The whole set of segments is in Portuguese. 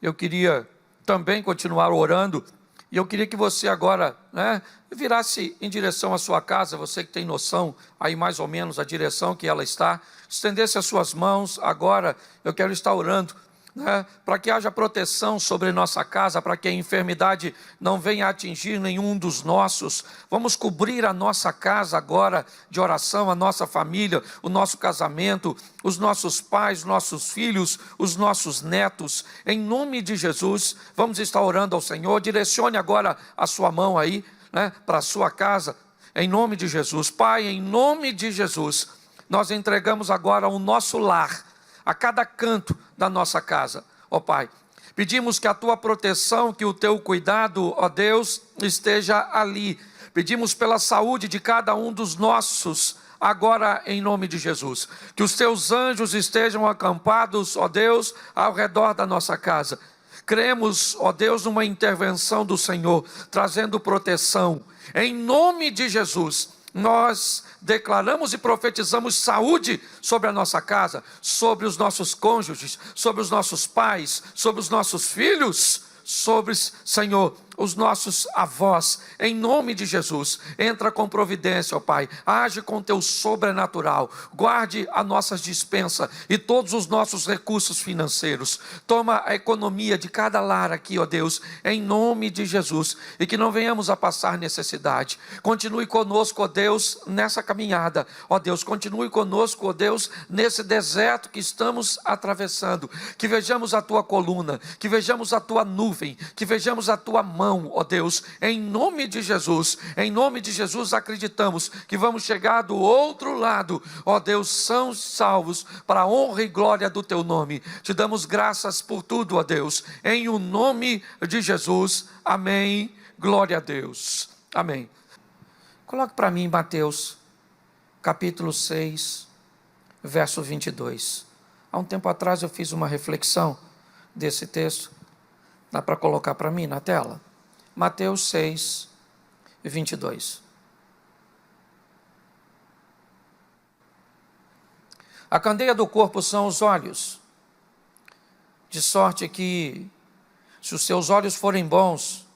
eu queria também continuar orando, e eu queria que você agora, virasse em direção à sua casa, você que tem noção aí mais ou menos a direção que ela está, estendesse as suas mãos. Agora eu quero estar orando, para que haja proteção sobre nossa casa, para que a enfermidade não venha atingir nenhum dos nossos. Vamos cobrir a nossa casa agora de oração, a nossa família, o nosso casamento, os nossos pais, nossos filhos, os nossos netos, em nome de Jesus. Vamos estar orando ao Senhor. Direcione agora a sua mão aí, para a sua casa, em nome de Jesus. Pai, em nome de Jesus, nós entregamos agora o nosso lar, a cada canto da nossa casa, ó Pai. Pedimos que a Tua proteção, que o Teu cuidado, ó Deus, esteja ali. Pedimos pela saúde de cada um dos nossos, agora em nome de Jesus. Que os Teus anjos estejam acampados, ó Deus, ao redor da nossa casa. Cremos, ó Deus, numa intervenção do Senhor, trazendo proteção. Em nome de Jesus, nós declaramos e profetizamos saúde sobre a nossa casa, sobre os nossos cônjuges, sobre os nossos pais, sobre os nossos filhos, sobre, Senhor, os nossos avós. Em nome de Jesus, entra com providência, ó Pai, age com Teu sobrenatural, guarde as nossas despensas e todos os nossos recursos financeiros. Toma a economia de cada lar aqui, ó Deus, em nome de Jesus, e que não venhamos a passar necessidade. Continue conosco, ó Deus, nessa caminhada, ó Deus, continue conosco, ó Deus, nesse deserto que estamos atravessando. Que vejamos a Tua coluna, que vejamos a Tua nuvem, que vejamos a Tua mão, ó Deus, em nome de Jesus. Em nome de Jesus acreditamos que vamos chegar do outro lado, ó Deus, são salvos para a honra e glória do Teu nome. Te damos graças por tudo, ó Deus, em o nome de Jesus, amém, glória a Deus, amém. Coloque para mim Mateus, capítulo 6, verso 22. Há um tempo atrás eu fiz uma reflexão desse texto, dá para colocar para mim na tela? Mateus 6, 22. A candeia do corpo são os olhos, de sorte que, se os seus olhos forem bons,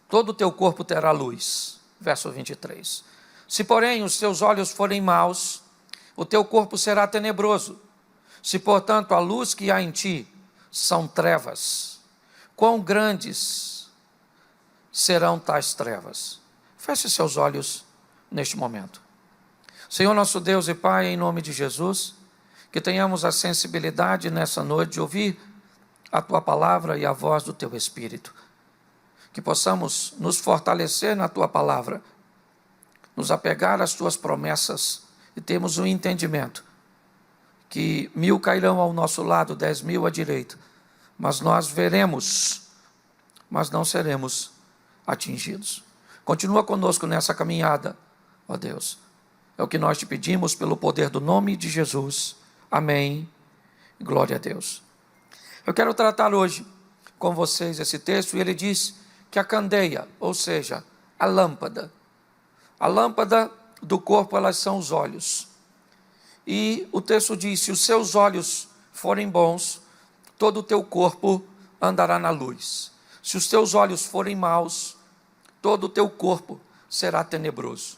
todo o teu corpo terá luz. Verso 23. Se, porém, os teus olhos forem maus, o teu corpo será tenebroso. Se, portanto, a luz que há em ti são trevas, quão grandes serão tais trevas? Feche seus olhos neste momento. Senhor nosso Deus e Pai, em nome de Jesus, que tenhamos a sensibilidade nessa noite de ouvir a Tua palavra e a voz do Teu Espírito. Que possamos nos fortalecer na Tua palavra, nos apegar às Tuas promessas e termos um entendimento que 1000 cairão ao nosso lado, 10.000 à direita, mas nós veremos, mas não seremos atingidos. Continua conosco nessa caminhada, ó Deus. É o que nós te pedimos pelo poder do nome de Jesus. Amém. Glória a Deus. Eu quero tratar hoje com vocês esse texto, e ele diz que a candeia, ou seja, a lâmpada do corpo, elas são os olhos. E o texto diz: se os seus olhos forem bons, todo o teu corpo andará na luz. Se os teus olhos forem maus, todo o teu corpo será tenebroso.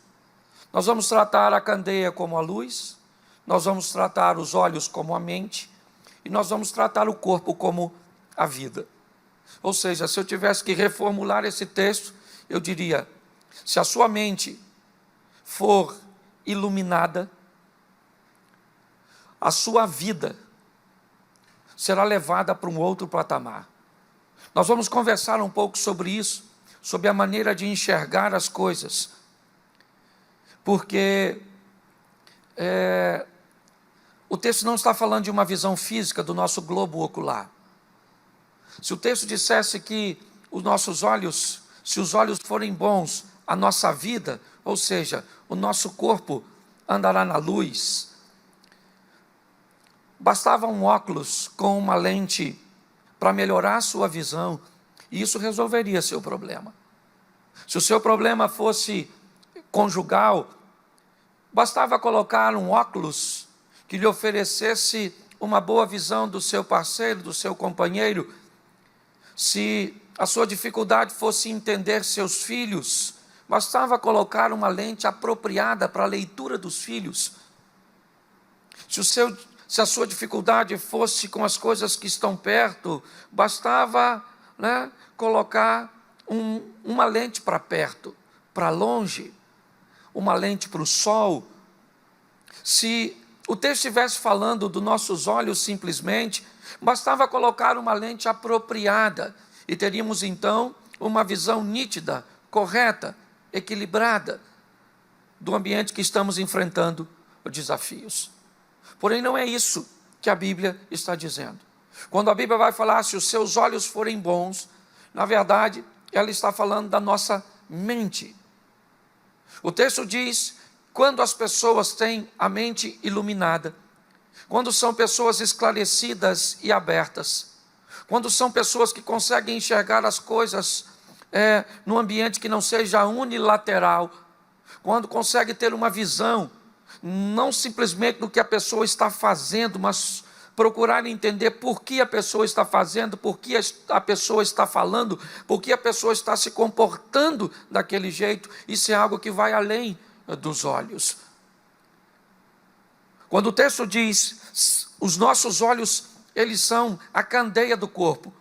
Nós vamos tratar a candeia como a luz, nós vamos tratar os olhos como a mente, e nós vamos tratar o corpo como a vida. Ou seja, se eu tivesse que reformular esse texto, eu diria: se a sua mente for iluminada, a sua vida será levada para um outro patamar. Nós vamos conversar um pouco sobre isso, sobre a maneira de enxergar as coisas, porque o texto não está falando de uma visão física do nosso globo ocular. Se o texto dissesse que os nossos olhos, se os olhos forem bons, a nossa vida, ou seja, o nosso corpo andará na luz, bastava um óculos com uma lente para melhorar a sua visão, e isso resolveria seu problema. Se o seu problema fosse conjugal, bastava colocar um óculos que lhe oferecesse uma boa visão do seu parceiro, do seu companheiro, Se a sua dificuldade fosse entender seus filhos, bastava colocar uma lente apropriada para a leitura dos filhos. Se a sua dificuldade fosse com as coisas que estão perto, bastava, colocar uma lente para perto, para longe, uma lente para o sol. Se o texto estivesse falando dos nossos olhos simplesmente, bastava colocar uma lente apropriada e teríamos então uma visão nítida, correta, equilibrada do ambiente que estamos enfrentando, os desafios. Porém, não é isso que a Bíblia está dizendo. Quando a Bíblia vai falar se os seus olhos forem bons, na verdade, ela está falando da nossa mente. O texto diz, quando as pessoas têm a mente iluminada, quando são pessoas esclarecidas e abertas, quando são pessoas que conseguem enxergar as coisas num ambiente que não seja unilateral, quando consegue ter uma visão, não simplesmente do que a pessoa está fazendo, mas procurar entender por que a pessoa está fazendo, por que a pessoa está falando, por que a pessoa está se comportando daquele jeito. Isso é algo que vai além dos olhos. Quando o texto diz, os nossos olhos, eles são a candeia do corpo.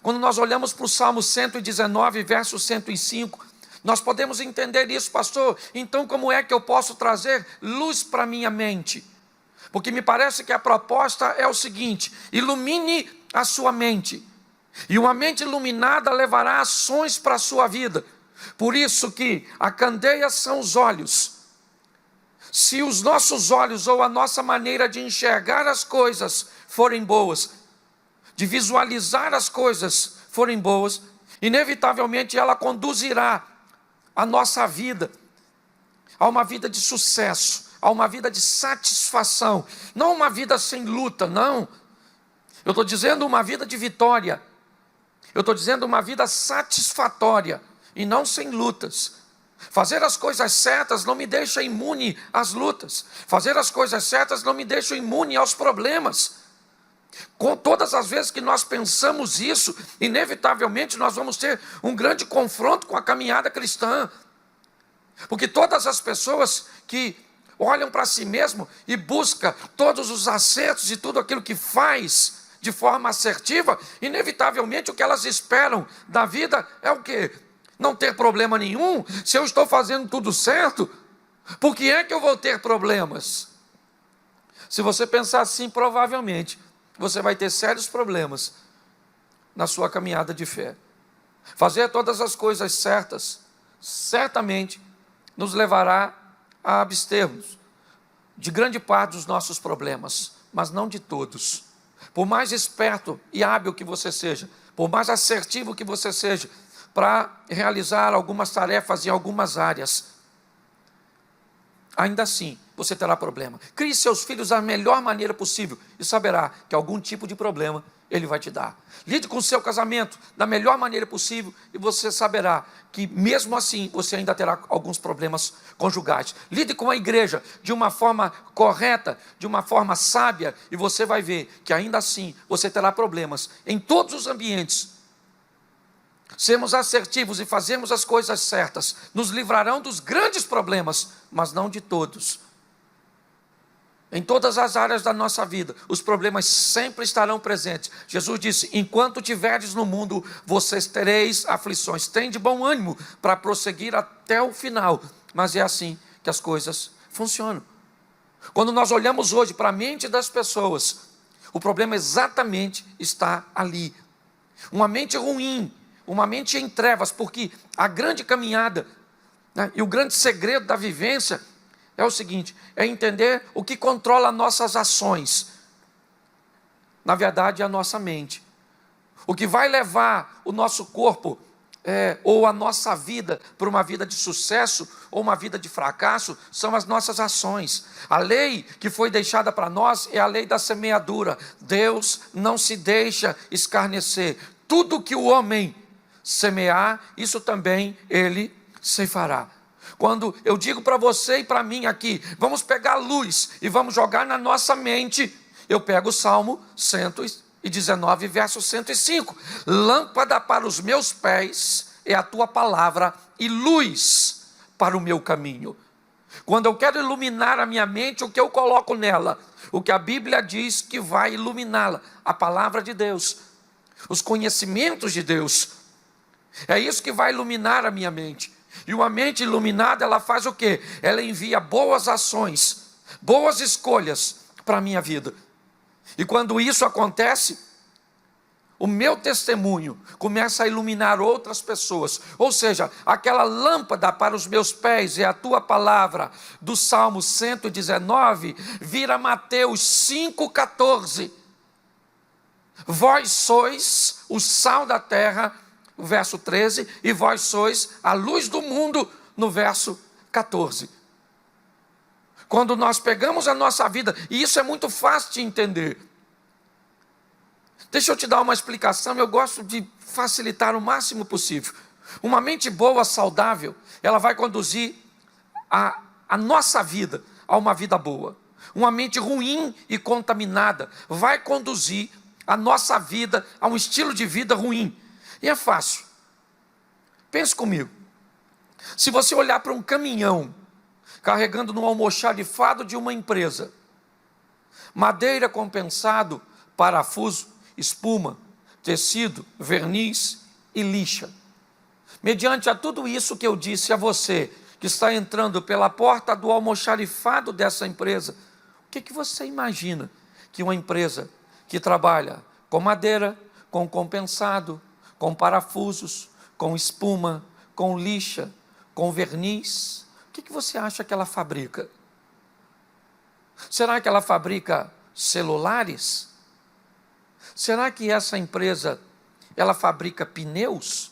Quando nós olhamos para o Salmo 119, verso 105, nós podemos entender isso, pastor. Então como é que eu posso trazer luz para a minha mente? Porque me parece que a proposta é o seguinte: ilumine a sua mente, e uma mente iluminada levará ações para a sua vida. Por isso que a candeia são os olhos. Se os nossos olhos ou a nossa maneira de enxergar as coisas forem boas, de visualizar as coisas forem boas, inevitavelmente ela conduzirá a nossa vida a uma vida de sucesso, a uma vida de satisfação, não uma vida sem luta, não. Eu estou dizendo uma vida de vitória, eu estou dizendo uma vida satisfatória e não sem lutas. Fazer as coisas certas não me deixa imune às lutas, fazer as coisas certas não me deixa imune aos problemas. Com todas as vezes que nós pensamos isso, inevitavelmente nós vamos ter um grande confronto com a caminhada cristã. Porque todas as pessoas que olham para si mesmo e buscam todos os acertos e tudo aquilo que faz de forma assertiva, inevitavelmente o que elas esperam da vida é o quê? Não ter problema nenhum. Se eu estou fazendo tudo certo, por que é que eu vou ter problemas? Se você pensar assim, provavelmente você vai ter sérios problemas na sua caminhada de fé. Fazer todas as coisas certas, certamente, nos levará a abstermos de grande parte dos nossos problemas, mas não de todos. Por mais esperto e hábil que você seja, por mais assertivo que você seja, para realizar algumas tarefas em algumas áreas, ainda assim você terá problema. Crie seus filhos da melhor maneira possível e saberá que algum tipo de problema ele vai te dar. Lide com o seu casamento da melhor maneira possível e você saberá que mesmo assim você ainda terá alguns problemas conjugais. Lide com a igreja de uma forma correta, de uma forma sábia, e você vai ver que ainda assim você terá problemas em todos os ambientes. Sermos assertivos e fazermos as coisas certas nos livrarão dos grandes problemas, mas não de todos. Em todas as áreas da nossa vida, os problemas sempre estarão presentes. Jesus disse, enquanto tiverdes no mundo, vocês tereis aflições. Tende bom ânimo para prosseguir até o final. Mas é assim que as coisas funcionam. Quando nós olhamos hoje para a mente das pessoas, o problema exatamente está ali. Uma mente ruim, uma mente em trevas, porque a grande caminhada, e o grande segredo da vivência é o seguinte, é entender o que controla nossas ações. Na verdade, é a nossa mente. O que vai levar o nosso corpo, ou a nossa vida, para uma vida de sucesso, ou uma vida de fracasso, são as nossas ações. A lei que foi deixada para nós é a lei da semeadura. Deus não se deixa escarnecer. Tudo que o homem semear, isso também ele ceifará. Quando eu digo para você e para mim aqui, vamos pegar a luz e vamos jogar na nossa mente, eu pego o Salmo 19, verso 105. Lâmpada para os meus pés é a tua palavra e luz para o meu caminho. Quando eu quero iluminar a minha mente, o que eu coloco nela? O que a Bíblia diz que vai iluminá-la? A palavra de Deus, os conhecimentos de Deus. É isso que vai iluminar a minha mente. E uma mente iluminada, ela faz o quê? Ela envia boas ações, boas escolhas para a minha vida. E quando isso acontece, o meu testemunho começa a iluminar outras pessoas. Ou seja, aquela lâmpada para os meus pés é a tua palavra, do Salmo 119, vira Mateus 5,14. Vós sois o sal da terra, o verso 13, e vós sois a luz do mundo, no verso 14. Quando nós pegamos a nossa vida, e isso é muito fácil de entender. Deixa eu te dar uma explicação, eu gosto de facilitar o máximo possível. Uma mente boa, saudável, ela vai conduzir a nossa vida a uma vida boa. Uma mente ruim e contaminada vai conduzir a nossa vida a um estilo de vida ruim. E é fácil. Pense comigo. Se você olhar para um caminhão carregando no almoxarifado de uma empresa, madeira compensado, parafuso, espuma, tecido, verniz e lixa. Mediante a tudo isso que eu disse a você, que está entrando pela porta do almoxarifado dessa empresa, o que você imagina que uma empresa que trabalha com madeira, com compensado, com parafusos, com espuma, com lixa, com verniz, o que você acha que ela fabrica? Será que ela fabrica celulares? Será que essa empresa, ela fabrica pneus?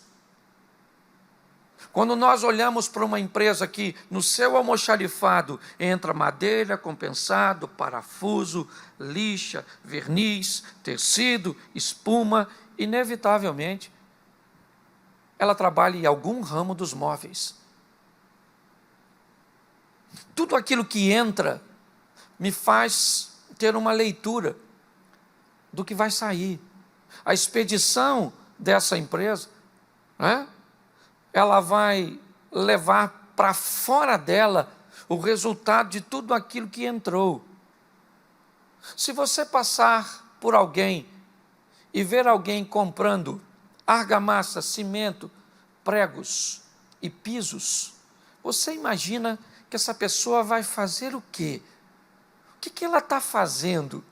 Quando nós olhamos para uma empresa que no seu almoxarifado entra madeira, compensado, parafuso, lixa, verniz, tecido, espuma, inevitavelmente, ela trabalha em algum ramo dos móveis. Tudo aquilo que entra me faz ter uma leitura do que vai sair. A expedição dessa empresa, né, ela vai levar para fora dela o resultado de tudo aquilo que entrou. Se você passar por alguém e ver alguém comprando argamassa, cimento, pregos e pisos, você imagina que essa pessoa vai fazer o quê? O que ela está fazendo?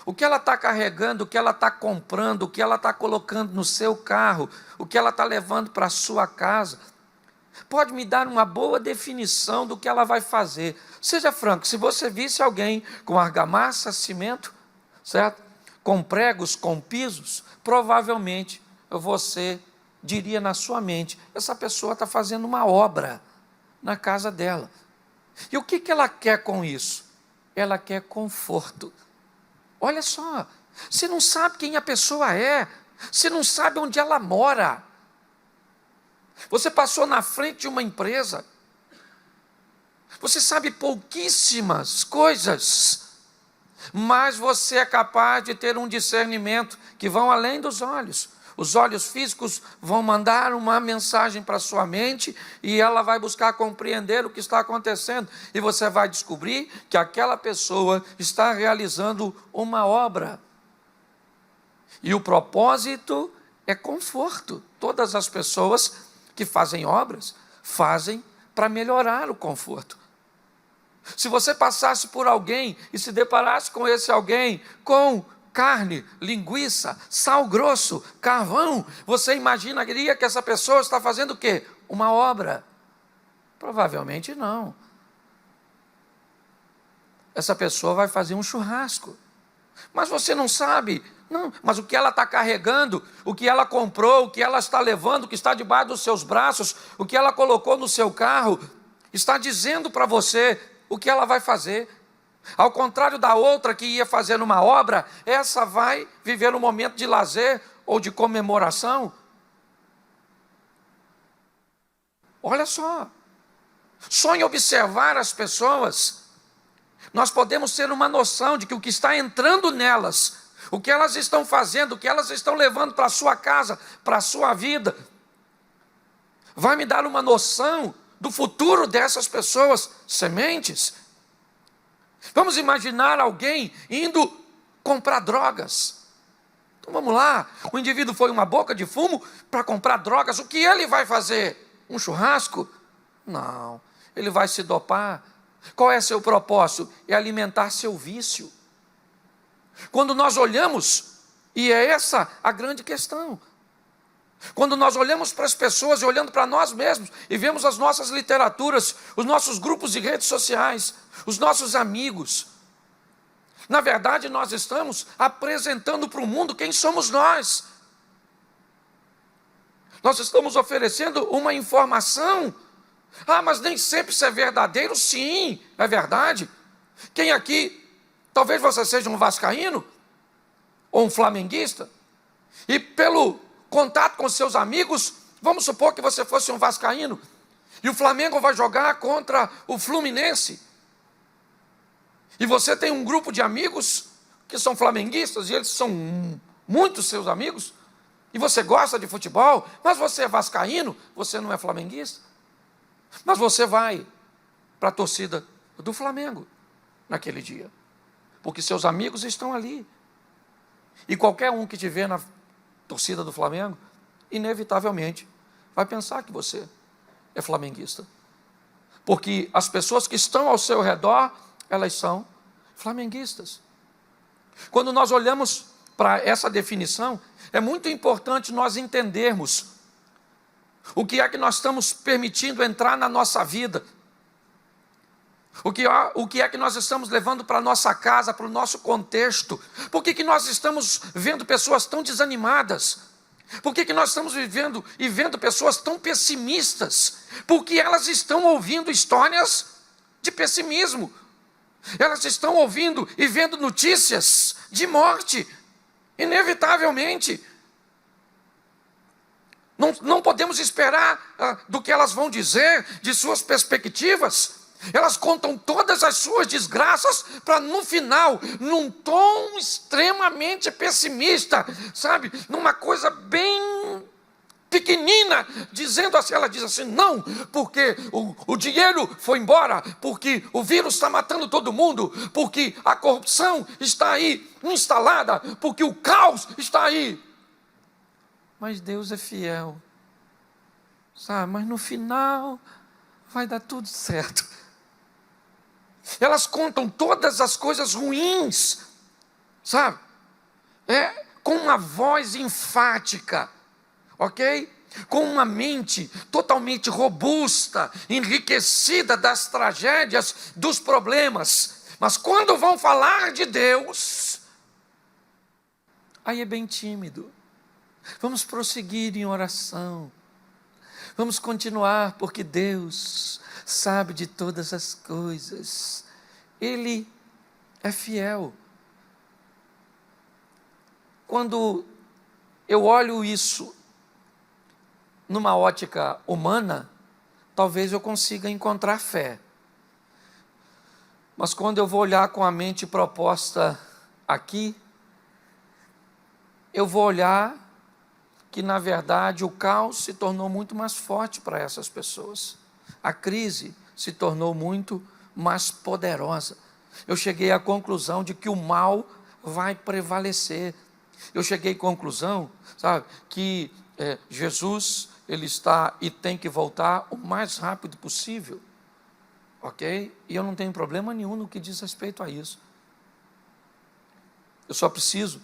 O que ela está carregando, o que ela está comprando, o que ela está colocando no seu carro, o que ela está levando para a sua casa, pode me dar uma boa definição do que ela vai fazer. Seja franco, se você visse alguém com argamassa, cimento, certo? Com pregos, com pisos, provavelmente você diria na sua mente, essa pessoa está fazendo uma obra na casa dela. E o que ela quer com isso? Ela quer conforto. Olha só, você não sabe quem a pessoa é, você não sabe onde ela mora. Você passou na frente de uma empresa, você sabe pouquíssimas coisas, mas você é capaz de ter um discernimento que vão além dos olhos. Os olhos físicos vão mandar uma mensagem para a sua mente e ela vai buscar compreender o que está acontecendo. E você vai descobrir que aquela pessoa está realizando uma obra. E o propósito é conforto. Todas as pessoas que fazem obras, fazem para melhorar o conforto. Se você passasse por alguém e se deparasse com esse alguém com carne, linguiça, sal grosso, carvão, você imaginaria que essa pessoa está fazendo o quê? Uma obra? Provavelmente não. Essa pessoa vai fazer um churrasco. Mas você não sabe. Não, mas o que ela está carregando, o que ela comprou, o que ela está levando, o que está debaixo dos seus braços, o que ela colocou no seu carro, está dizendo para você o que ela vai fazer. Ao contrário da outra que ia fazer uma obra, essa vai viver um momento de lazer ou de comemoração. Olha só em observar as pessoas, nós podemos ter uma noção de que o que está entrando nelas, o que elas estão fazendo, o que elas estão levando para a sua casa, para a sua vida, vai me dar uma noção do futuro dessas pessoas, sementes. Vamos imaginar alguém indo comprar drogas. Então vamos lá, o indivíduo foi uma boca de fumo para comprar drogas, o que ele vai fazer? Um churrasco? Não, ele vai se dopar. Qual é seu propósito? É alimentar seu vício. Quando nós olhamos, e é essa a grande questão, quando nós olhamos para as pessoas e olhando para nós mesmos, e vemos as nossas literaturas, os nossos grupos de redes sociais, os nossos amigos, na verdade nós estamos apresentando para o mundo quem somos nós. Nós estamos oferecendo uma informação. Mas nem sempre isso é verdadeiro. Sim, é verdade. Quem aqui, talvez você seja um vascaíno, ou um flamenguista, e pelo contato com seus amigos, vamos supor que você fosse um vascaíno, e o Flamengo vai jogar contra o Fluminense, e você tem um grupo de amigos que são flamenguistas, e eles são muitos seus amigos, e você gosta de futebol, mas você é vascaíno, você não é flamenguista, mas você vai para a torcida do Flamengo naquele dia, porque seus amigos estão ali, e qualquer um que te vê na torcida do Flamengo, inevitavelmente vai pensar que você é flamenguista, porque as pessoas que estão ao seu redor, elas são flamenguistas. Quando nós olhamos para essa definição, é muito importante nós entendermos o que é que nós estamos permitindo entrar na nossa vida, o que é que nós estamos levando para a nossa casa, para o nosso contexto. Por que nós estamos vendo pessoas tão desanimadas? Por que nós estamos vivendo e vendo pessoas tão pessimistas? Porque elas estão ouvindo histórias de pessimismo. Elas estão ouvindo e vendo notícias de morte, inevitavelmente. Não podemos esperar do que elas vão dizer, de suas perspectivas. Elas contam todas as suas desgraças para no final, num tom extremamente pessimista, sabe? Numa coisa bem pequenina, dizendo assim, ela diz assim, não, porque o dinheiro foi embora, porque o vírus está matando todo mundo, porque a corrupção está aí instalada, porque o caos está aí. Mas Deus é fiel, sabe? Mas no final vai dar tudo certo. Elas contam todas as coisas ruins, sabe? Com uma voz enfática, ok? Com uma mente totalmente robusta, enriquecida das tragédias, dos problemas. Mas quando vão falar de Deus, aí é bem tímido. Vamos prosseguir em oração. Vamos continuar, porque Deus sabe de todas as coisas. Ele é fiel. Quando eu olho isso numa ótica humana, talvez eu consiga encontrar fé. Mas quando eu vou olhar com a mente proposta aqui, eu vou olhar que, na verdade, o caos se tornou muito mais forte para essas pessoas. A crise se tornou muito mais poderosa. Eu cheguei à conclusão de que o mal vai prevalecer. Eu cheguei à conclusão, sabe, que Jesus, ele está e tem que voltar o mais rápido possível. Ok? E eu não tenho problema nenhum no que diz respeito a isso. Eu só preciso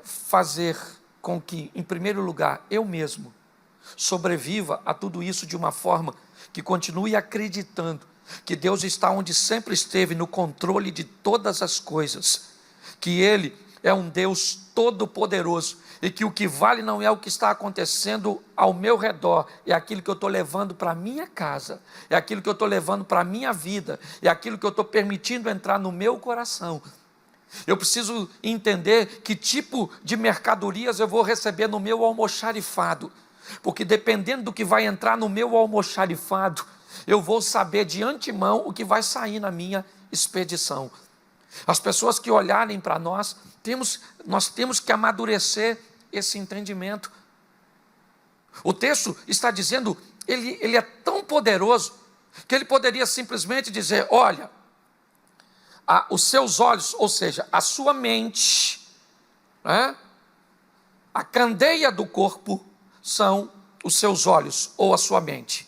fazer com que, em primeiro lugar, eu mesmo sobreviva a tudo isso de uma forma que continue acreditando que Deus está onde sempre esteve, no controle de todas as coisas, que Ele é um Deus todo-poderoso e que o que vale não é o que está acontecendo ao meu redor, é aquilo que eu estou levando para a minha casa, é aquilo que eu estou levando para a minha vida, é aquilo que eu estou permitindo entrar no meu coração. Eu preciso entender que tipo de mercadorias eu vou receber no meu almoxarifado, porque dependendo do que vai entrar no meu almoxarifado, eu vou saber de antemão o que vai sair na minha expedição. As pessoas que olharem para nós, nós temos que amadurecer esse entendimento. O texto está dizendo, ele é tão poderoso, que ele poderia simplesmente dizer, olha, os seus olhos, ou seja, a sua mente, né, a candeia do corpo são os seus olhos ou a sua mente.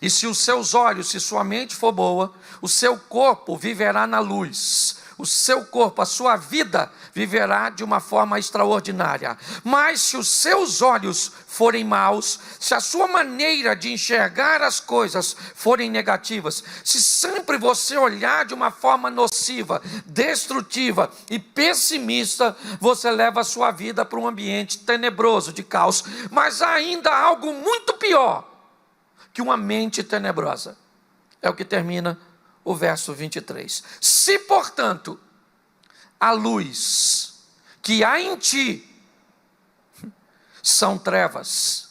E se os seus olhos, se sua mente for boa, o seu corpo viverá na luz. O seu corpo, a sua vida, viverá de uma forma extraordinária. Mas se os seus olhos forem maus, se a sua maneira de enxergar as coisas forem negativas, se sempre você olhar de uma forma nociva, destrutiva e pessimista, você leva a sua vida para um ambiente tenebroso, de caos. Mas ainda há algo muito pior que uma mente tenebrosa. É o que termina o verso 23. Se, portanto, a luz que há em ti são trevas,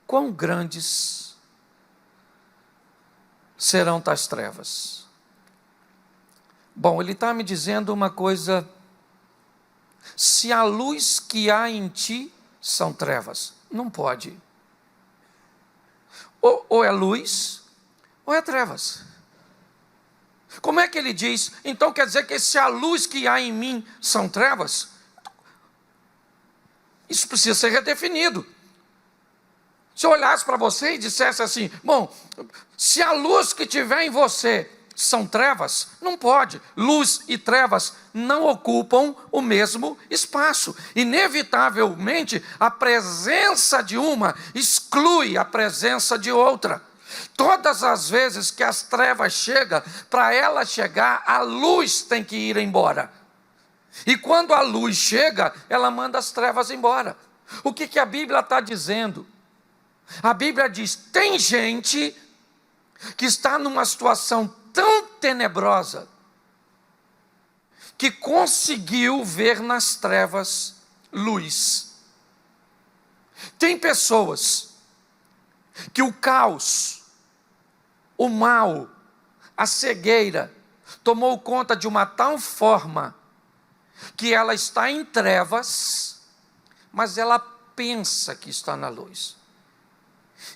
quão grandes serão tais trevas? Bom, ele está me dizendo uma coisa, se a luz que há em ti são trevas, não pode. Ou é luz, ou é trevas. Como é que ele diz? Então quer dizer que se a luz que há em mim são trevas? Isso precisa ser redefinido. Se eu olhasse para você e dissesse assim, bom, se a luz que tiver em você são trevas, não pode. Luz e trevas não ocupam o mesmo espaço. Inevitavelmente, a presença de uma exclui a presença de outra. Todas as vezes que as trevas chegam, para ela chegar, a luz tem que ir embora. E quando a luz chega, ela manda as trevas embora. O que a Bíblia está dizendo? A Bíblia diz, tem gente que está numa situação tão tenebrosa, que conseguiu ver nas trevas luz. Tem pessoas que o caos, o mal, a cegueira, tomou conta de uma tal forma, que ela está em trevas, mas ela pensa que está na luz.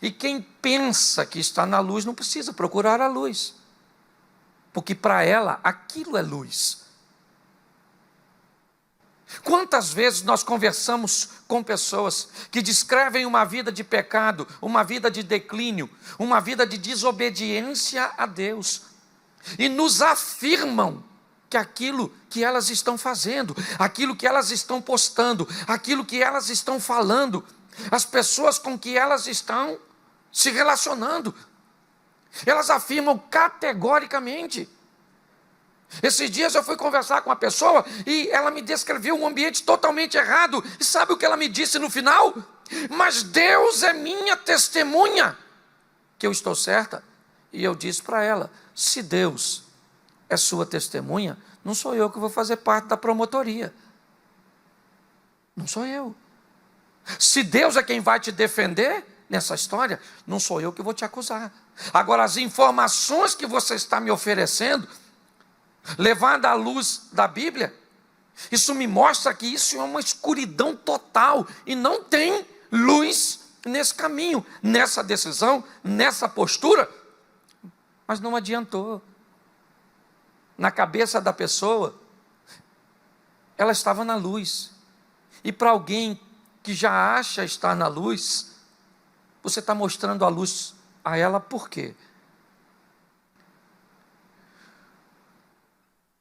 E quem pensa que está na luz, não precisa procurar a luz, porque para ela, aquilo é luz. Quantas vezes nós conversamos com pessoas que descrevem uma vida de pecado, uma vida de declínio, uma vida de desobediência a Deus, e nos afirmam que aquilo que elas estão fazendo, aquilo que elas estão postando, aquilo que elas estão falando, as pessoas com que elas estão se relacionando, elas afirmam categoricamente. Esses dias eu fui conversar com uma pessoa e ela me descreveu um ambiente totalmente errado. E sabe o que ela me disse no final? Mas Deus é minha testemunha que eu estou certa. E eu disse para ela, se Deus é sua testemunha, não sou eu que vou fazer parte da promotoria. Não sou eu. Se Deus é quem vai te defender nessa história, não sou eu que vou te acusar. Agora, as informações que você está me oferecendo, levando à luz da Bíblia, isso me mostra que isso é uma escuridão total, e não tem luz nesse caminho, nessa decisão, nessa postura. Mas não adiantou. Na cabeça da pessoa, ela estava na luz. E para alguém que já acha estar na luz, você está mostrando a luz a ela por quê?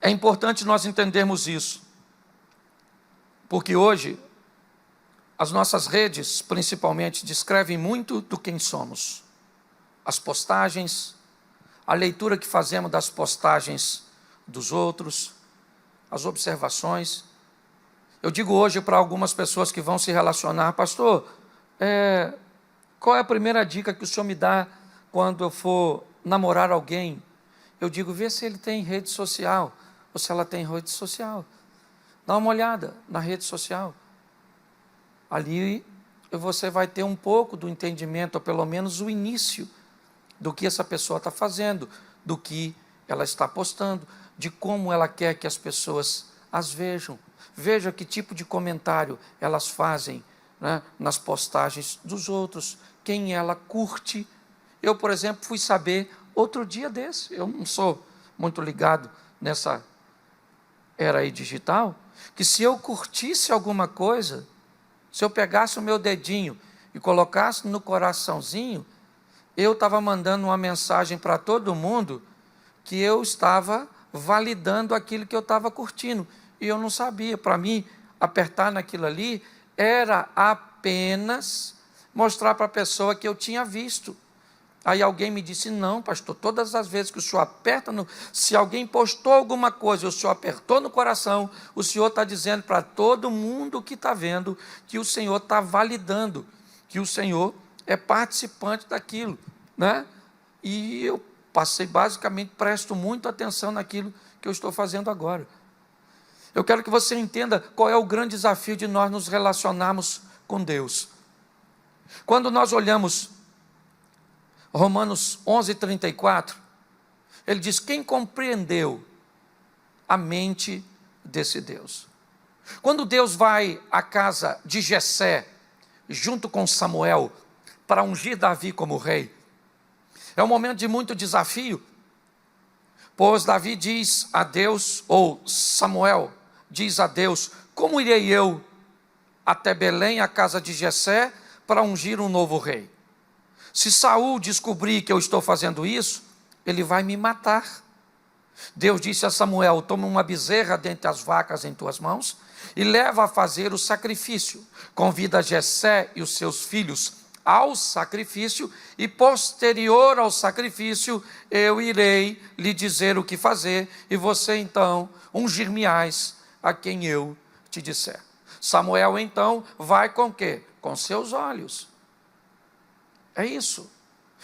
É importante nós entendermos isso, porque hoje as nossas redes, principalmente, descrevem muito do quem somos. As postagens, a leitura que fazemos das postagens dos outros, as observações. Eu digo hoje para algumas pessoas que vão se relacionar, pastor, qual é a primeira dica que o senhor me dá quando eu for namorar alguém? Eu digo, vê se ele tem rede social, ou se ela tem rede social. Dá uma olhada na rede social. Ali você vai ter um pouco do entendimento, ou pelo menos o início, do que essa pessoa está fazendo, do que ela está postando. de como ela quer que as pessoas as vejam. Veja que tipo de comentário elas fazem, né, nas postagens dos outros, quem ela curte. Eu, por exemplo, fui saber outro dia desse, eu não sou muito ligado nessa era aí digital, que se eu curtisse alguma coisa, se eu pegasse o meu dedinho e colocasse no coraçãozinho, eu estava mandando uma mensagem para todo mundo que eu estava validando aquilo que eu estava curtindo. E eu não sabia. Para mim, apertar naquilo ali era apenas mostrar para a pessoa que eu tinha visto. Aí alguém me disse: não, pastor, todas as vezes que o senhor aperta, se alguém postou alguma coisa, o senhor apertou no coração, o senhor está dizendo para todo mundo que está vendo que o senhor está validando, que o senhor é participante daquilo, né? E eu passei basicamente, presto muita atenção naquilo que eu estou fazendo agora. Eu quero que você entenda qual é o grande desafio de nós nos relacionarmos com Deus. Quando nós olhamos Romanos 11:34, ele diz: quem compreendeu a mente desse Deus? Quando Deus vai à casa de Jessé, junto com Samuel, para ungir Davi como rei, é um momento de muito desafio, pois Davi diz a Deus, ou Samuel diz a Deus: como irei eu até Belém, a casa de Jessé, para ungir um novo rei? Se Saul descobrir que eu estou fazendo isso, ele vai me matar. Deus disse a Samuel: toma uma bezerra dentre as vacas em tuas mãos e leva a fazer o sacrifício. Convida Jessé e os seus filhos ao sacrifício, e posterior ao sacrifício eu irei lhe dizer o que fazer, e você então ungir-me-ás a quem eu te disser. Samuel então vai com o quê? Com seus olhos. É isso.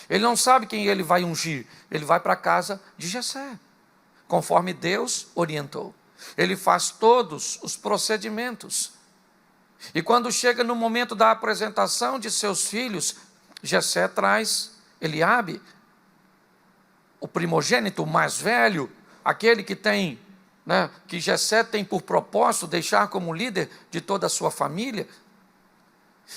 Ele não sabe quem ele vai ungir. Ele vai para a casa de Jessé, conforme Deus orientou. Ele faz todos os procedimentos. E quando chega no momento da apresentação de seus filhos, Jessé traz Eliabe, o primogênito, o mais velho, aquele que tem, né, que Jessé tem por propósito deixar como líder de toda a sua família.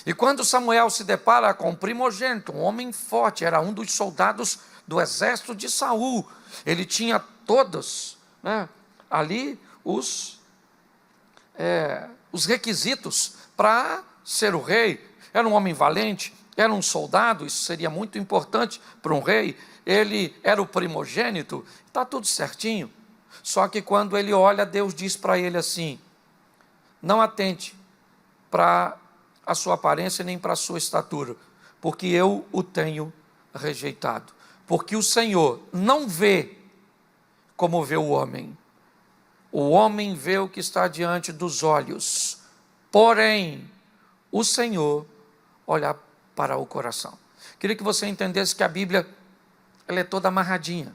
E quando Samuel se depara com o primogênito, um homem forte, era um dos soldados do exército de Saul, ele tinha todos, né, ali os requisitos para ser o rei. Era um homem valente, era um soldado, isso seria muito importante para um rei. Ele era o primogênito, está tudo certinho. Só que quando ele olha, Deus diz para ele assim: não atente para a sua aparência nem para a sua estatura, porque eu o tenho rejeitado. Porque o Senhor não vê como vê o homem. O homem vê o que está diante dos olhos, porém o Senhor olha para o coração. Queria que você entendesse que a Bíblia, ela é toda amarradinha.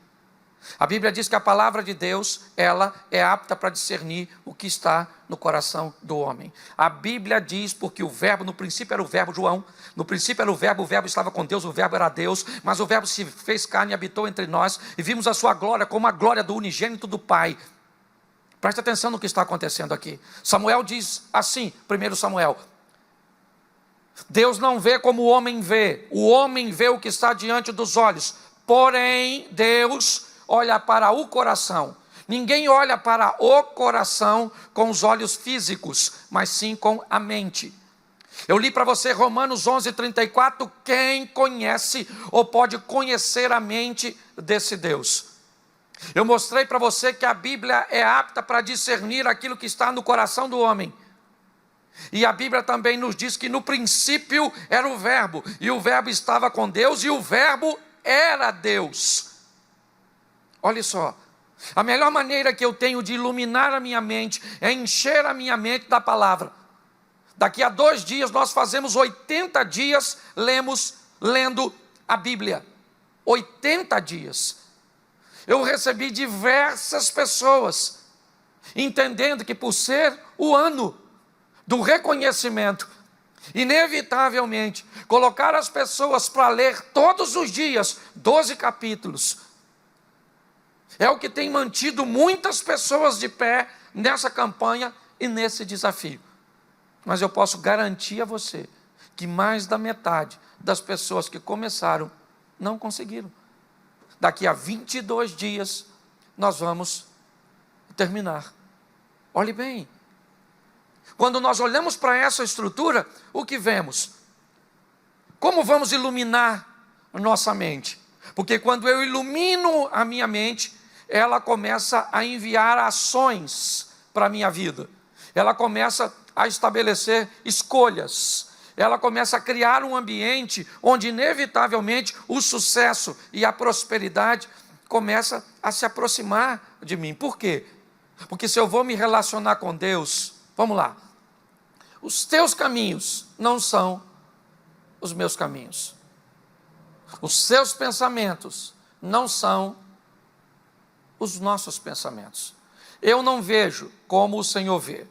A Bíblia diz que a palavra de Deus, ela é apta para discernir o que está no coração do homem. A Bíblia diz, porque o verbo, no princípio era o verbo, João, no princípio era o verbo estava com Deus, o verbo era Deus, mas o verbo se fez carne e habitou entre nós, e vimos a sua glória como a glória do unigênito do Pai. Preste atenção no que está acontecendo aqui. Samuel diz assim, 1 Samuel: Deus não vê como o homem vê o que está diante dos olhos, porém Deus olha para o coração. Ninguém olha para o coração com os olhos físicos, mas sim com a mente. Eu li para você Romanos 11:34, quem conhece ou pode conhecer a mente desse Deus? Eu mostrei para você que a Bíblia é apta para discernir aquilo que está no coração do homem. E a Bíblia também nos diz que no princípio era o verbo, e o verbo estava com Deus, e o verbo era Deus. Olha só, a melhor maneira que eu tenho de iluminar a minha mente é encher a minha mente da palavra. Daqui a 2 dias nós fazemos 80 dias lendo a Bíblia. 80 dias. Eu recebi diversas pessoas, entendendo que por ser o ano do reconhecimento, inevitavelmente, colocar as pessoas para ler todos os dias 12 capítulos, É o que tem mantido muitas pessoas de pé nessa campanha e nesse desafio. Mas eu posso garantir a você que mais da metade das pessoas que começaram não conseguiram. Daqui a 22 dias nós vamos terminar. Olhe bem. Quando nós olhamos para essa estrutura, o que vemos? Como vamos iluminar a nossa mente? Porque quando eu ilumino a minha mente, ela começa a enviar ações para a minha vida. Ela começa a estabelecer escolhas. Ela começa a criar um ambiente onde inevitavelmente o sucesso e a prosperidade começa a se aproximar de mim. Por quê? Porque se eu vou me relacionar com Deus, vamos lá, os teus caminhos não são os meus caminhos. Os seus pensamentos não são os nossos pensamentos. Eu não vejo como o Senhor vê.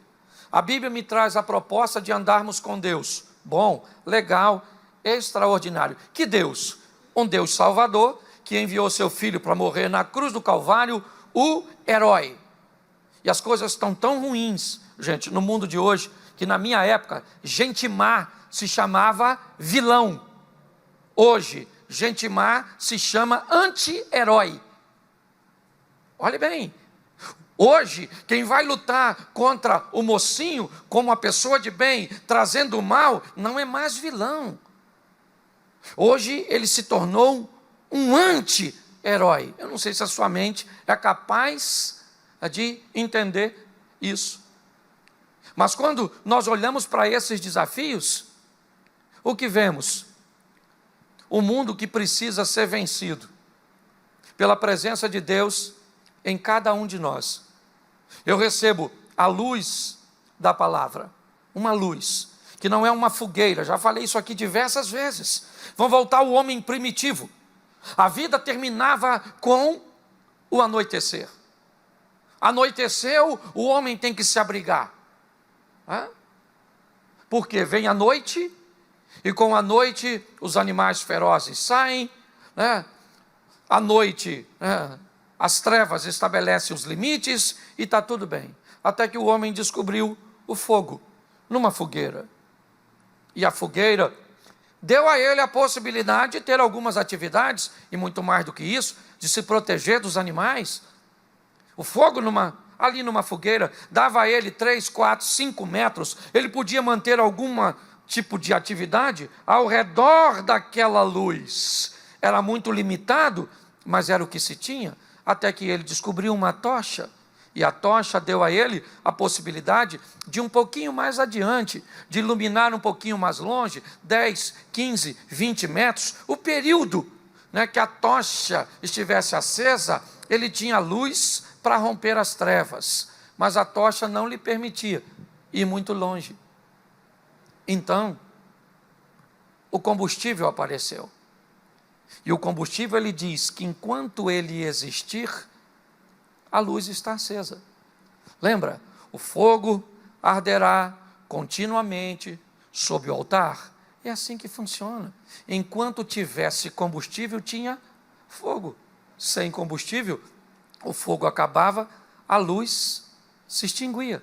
A Bíblia me traz a proposta de andarmos com Deus. Bom, legal, extraordinário. Que Deus? Um Deus salvador, que enviou seu Filho para morrer na cruz do Calvário, o herói. E as coisas estão tão ruins, gente, no mundo de hoje, que na minha época, gente má se chamava vilão. Hoje, gente má se chama anti-herói. Olhe bem, hoje, quem vai lutar contra o mocinho, como uma pessoa de bem, trazendo o mal, não é mais vilão. Hoje, ele se tornou um anti-herói. Eu não sei se a sua mente é capaz de entender isso. Mas quando nós olhamos para esses desafios, o que vemos? Um mundo que precisa ser vencido pela presença de Deus em cada um de nós. Eu recebo a luz da palavra, uma luz, que não é uma fogueira, já falei isso aqui diversas vezes. Vamos voltar ao homem primitivo. A vida terminava com o anoitecer. Anoiteceu, o homem tem que se abrigar. Porque vem a noite, e com a noite os animais ferozes saem, né? À noite, as trevas estabelecem os limites e está tudo bem. Até que o homem descobriu o fogo numa fogueira. E a fogueira deu a ele a possibilidade de ter algumas atividades, e muito mais do que isso, de se proteger dos animais. O fogo ali numa fogueira dava a ele 3, 4, 5 metros. Ele podia manter algum tipo de atividade ao redor daquela luz. Era muito limitado, mas era o que se tinha. Até que ele descobriu uma tocha, e a tocha deu a ele a possibilidade de um pouquinho mais adiante, de iluminar um pouquinho mais longe, 10, 15, 20 metros, o período, né, que a tocha estivesse acesa, ele tinha luz para romper as trevas, mas a tocha não lhe permitia ir muito longe. Então, o combustível apareceu. E o combustível, ele diz que enquanto ele existir, a luz está acesa. Lembra? O fogo arderá continuamente sob o altar. É assim que funciona. Enquanto tivesse combustível, tinha fogo. Sem combustível, o fogo acabava, a luz se extinguia.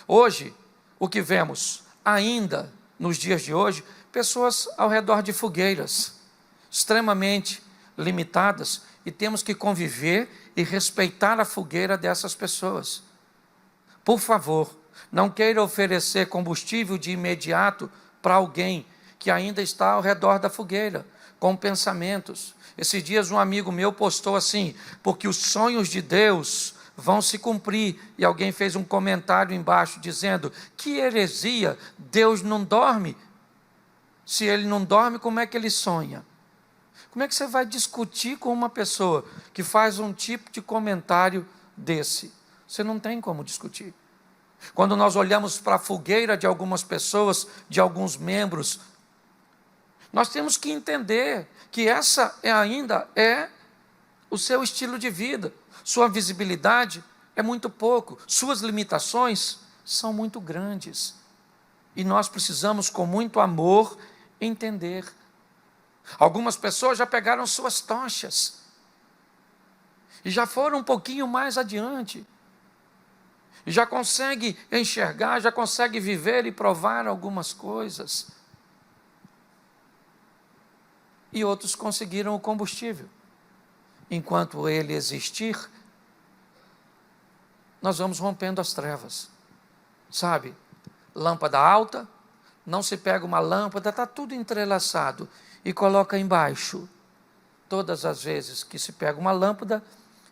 Hoje, o que vemos ainda nos dias de hoje, pessoas ao redor de fogueiras, extremamente limitadas, e temos que conviver e respeitar a fogueira dessas pessoas. Por favor, não queira oferecer combustível de imediato para alguém que ainda está ao redor da fogueira, com pensamentos. Esses dias um amigo meu postou assim: porque os sonhos de Deus vão se cumprir, e alguém fez um comentário embaixo dizendo: que heresia, Deus não dorme. Se ele não dorme, como é que ele sonha? Como é que você vai discutir com uma pessoa que faz um tipo de comentário desse? Você não tem como discutir. Quando nós olhamos para a fogueira de algumas pessoas, de alguns membros, nós temos que entender que essa ainda é o seu estilo de vida. Sua visibilidade é muito pouco, suas limitações são muito grandes. E nós precisamos, com muito amor, entender. Algumas pessoas já pegaram suas tochas e já foram um pouquinho mais adiante, e já consegue enxergar, já consegue viver e provar algumas coisas. E outros conseguiram o combustível. Enquanto ele existir, nós vamos rompendo as trevas. Sabe? Lâmpada alta, não se pega uma lâmpada, está tudo entrelaçado, e coloca embaixo. Todas as vezes que se pega uma lâmpada,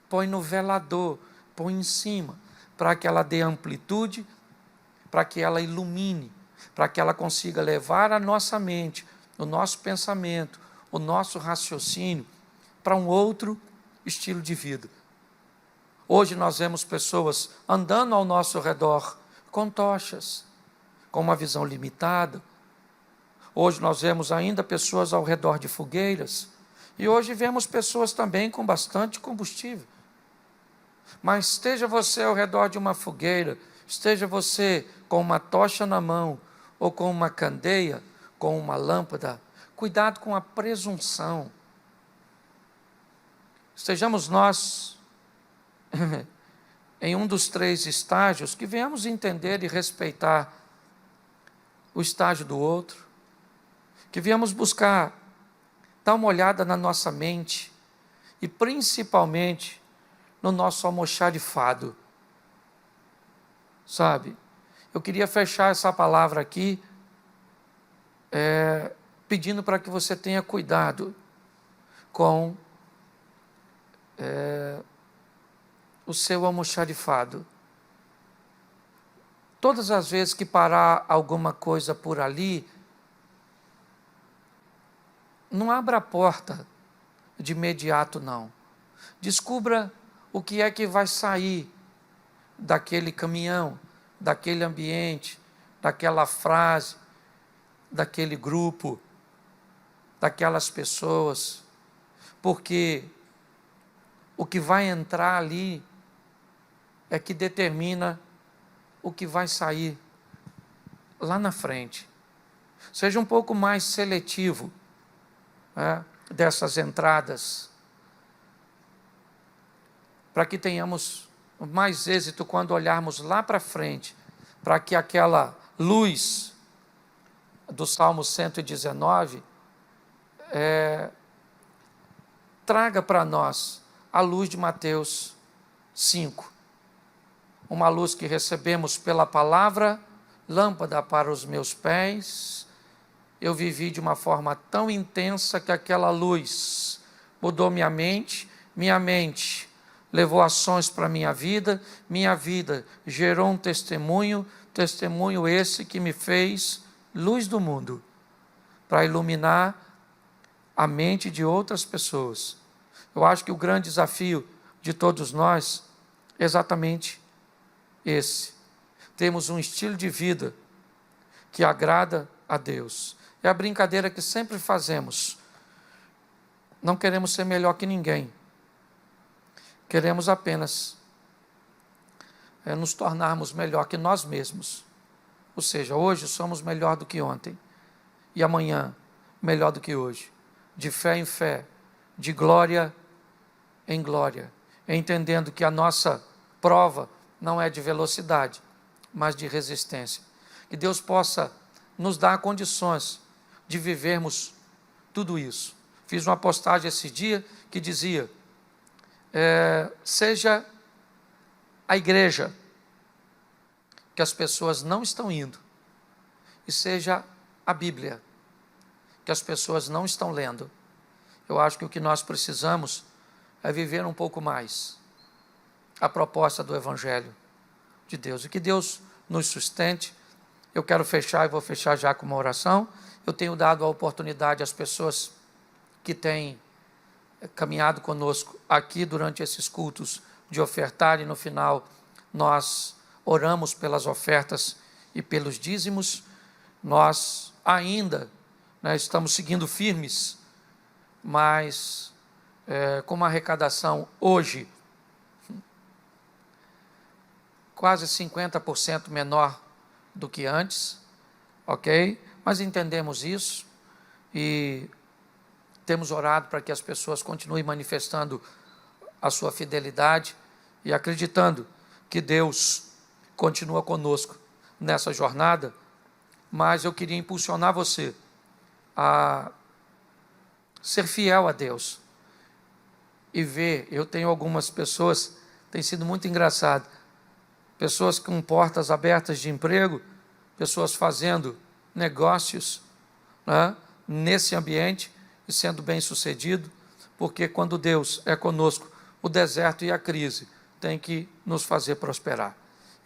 põe no velador, põe em cima, para que ela dê amplitude, para que ela ilumine, para que ela consiga levar a nossa mente, o nosso pensamento, o nosso raciocínio para um outro estilo de vida. Hoje nós vemos pessoas andando ao nosso redor com tochas, com uma visão limitada. Hoje nós vemos ainda pessoas ao redor de fogueiras, e hoje vemos pessoas também com bastante combustível. Mas esteja você ao redor de uma fogueira, esteja você com uma tocha na mão, ou com uma candeia, com uma lâmpada, cuidado com a presunção. Estejamos nós em um dos 3 estágios, que venhamos entender e respeitar o estágio do outro, que venhamos buscar dar uma olhada na nossa mente, e principalmente no nosso almoxarifado. Sabe, eu queria fechar essa palavra aqui, pedindo para que você tenha cuidado com o seu almoxarifado. Todas as vezes que parar alguma coisa por ali, não abra a porta de imediato, não. Descubra o que é que vai sair daquele caminhão, daquele ambiente, daquela frase, daquele grupo, daquelas pessoas, porque o que vai entrar ali é que determina o que vai sair lá na frente. Seja um pouco mais seletivo, dessas entradas, para que tenhamos mais êxito quando olharmos lá para frente, para que aquela luz do Salmo 119 traga para nós a luz de Mateus 5, uma luz que recebemos pela palavra, lâmpada para os meus pés. Eu vivi de uma forma tão intensa que aquela luz mudou minha mente levou ações para minha vida gerou um testemunho esse que me fez luz do mundo, para iluminar a mente de outras pessoas. Eu acho que o grande desafio de todos nós é exatamente esse. Temos um estilo de vida que agrada a Deus. É a brincadeira que sempre fazemos. Não queremos ser melhor que ninguém. Queremos apenas nos tornarmos melhor que nós mesmos. Ou seja, hoje somos melhor do que ontem. E amanhã, melhor do que hoje. De fé em fé, de glória em glória. Entendendo que a nossa prova não é de velocidade, mas de resistência. Que Deus possa nos dar condições de vivermos tudo isso. Fiz uma postagem esse dia que dizia, seja a igreja que as pessoas não estão indo, e seja a Bíblia que as pessoas não estão lendo. Eu acho que o que nós precisamos é viver um pouco mais a proposta do Evangelho de Deus, e que Deus nos sustente. Eu quero fechar, e vou fechar já com uma oração. Eu tenho dado a oportunidade às pessoas que têm caminhado conosco aqui durante esses cultos de ofertar, e no final nós oramos pelas ofertas e pelos dízimos. Nós ainda estamos seguindo firmes, mas com uma arrecadação hoje quase 50% menor do que antes, ok? Mas entendemos isso e temos orado para que as pessoas continuem manifestando a sua fidelidade e acreditando que Deus continua conosco nessa jornada. Mas eu queria impulsionar você a ser fiel a Deus e ver. Eu tenho algumas pessoas, tem sido muito engraçado, pessoas com portas abertas de emprego, pessoas fazendo negócios, né, nesse ambiente e sendo bem-sucedido, porque quando Deus é conosco, o deserto e a crise têm que nos fazer prosperar.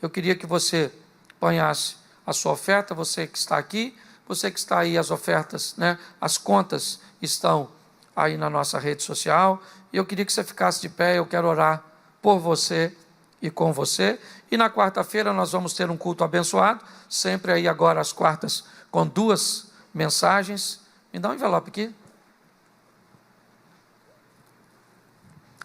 Eu queria que você ponhasse a sua oferta, você que está aqui, você que está aí, as ofertas, né, as contas estão aí na nossa rede social, e eu queria que você ficasse de pé. Eu quero orar por você e com você. E na quarta-feira nós vamos ter um culto abençoado, sempre aí agora às quartas, com 2 mensagens. Me dá um envelope aqui.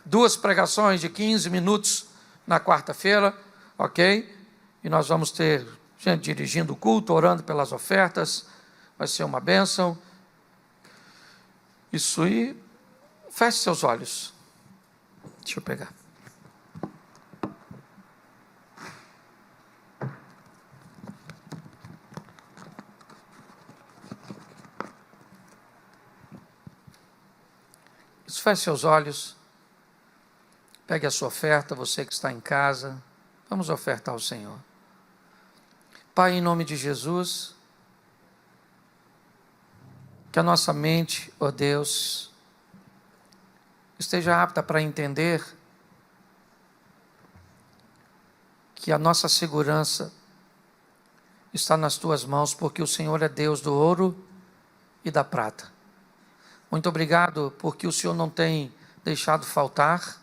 2 pregações de 15 minutos na quarta-feira, ok? E nós vamos ter gente dirigindo o culto, orando pelas ofertas. Vai ser uma bênção. Isso aí. Feche seus olhos. Deixa eu pegar. Feche seus olhos. Pegue a sua oferta, você que está em casa. Vamos ofertar ao Senhor. Pai, em nome de Jesus, que a nossa mente, ó Deus, esteja apta para entender que a nossa segurança está nas Tuas mãos, porque o Senhor é Deus do ouro e da prata. Muito obrigado porque o Senhor não tem deixado faltar.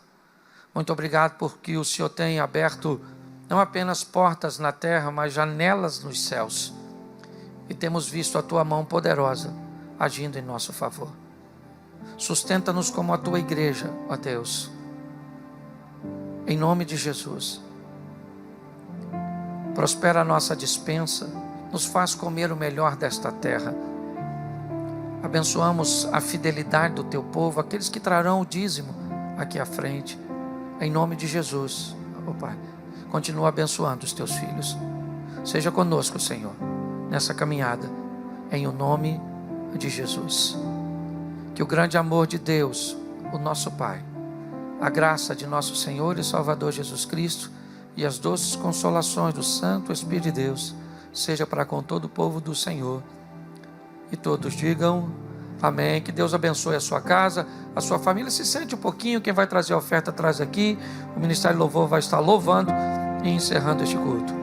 Muito obrigado porque o Senhor tem aberto não apenas portas na terra, mas janelas nos céus. E temos visto a Tua mão poderosa agindo em nosso favor. Sustenta-nos como a Tua igreja, ó Deus. Em nome de Jesus. Prospera a nossa despensa. Nos faz comer o melhor desta terra. Abençoamos a fidelidade do Teu povo, aqueles que trarão o dízimo aqui à frente. Em nome de Jesus, ó Pai. Continua abençoando os Teus filhos. Seja conosco, Senhor, nessa caminhada, em o nome de Jesus. Que o grande amor de Deus, o nosso Pai, a graça de nosso Senhor e Salvador Jesus Cristo e as doces consolações do Santo Espírito de Deus, seja para com todo o povo do Senhor. E todos digam amém. Que Deus abençoe a sua casa, a sua família. Se sente um pouquinho, quem vai trazer a oferta traz aqui. O Ministério Louvor vai estar louvando e encerrando este culto.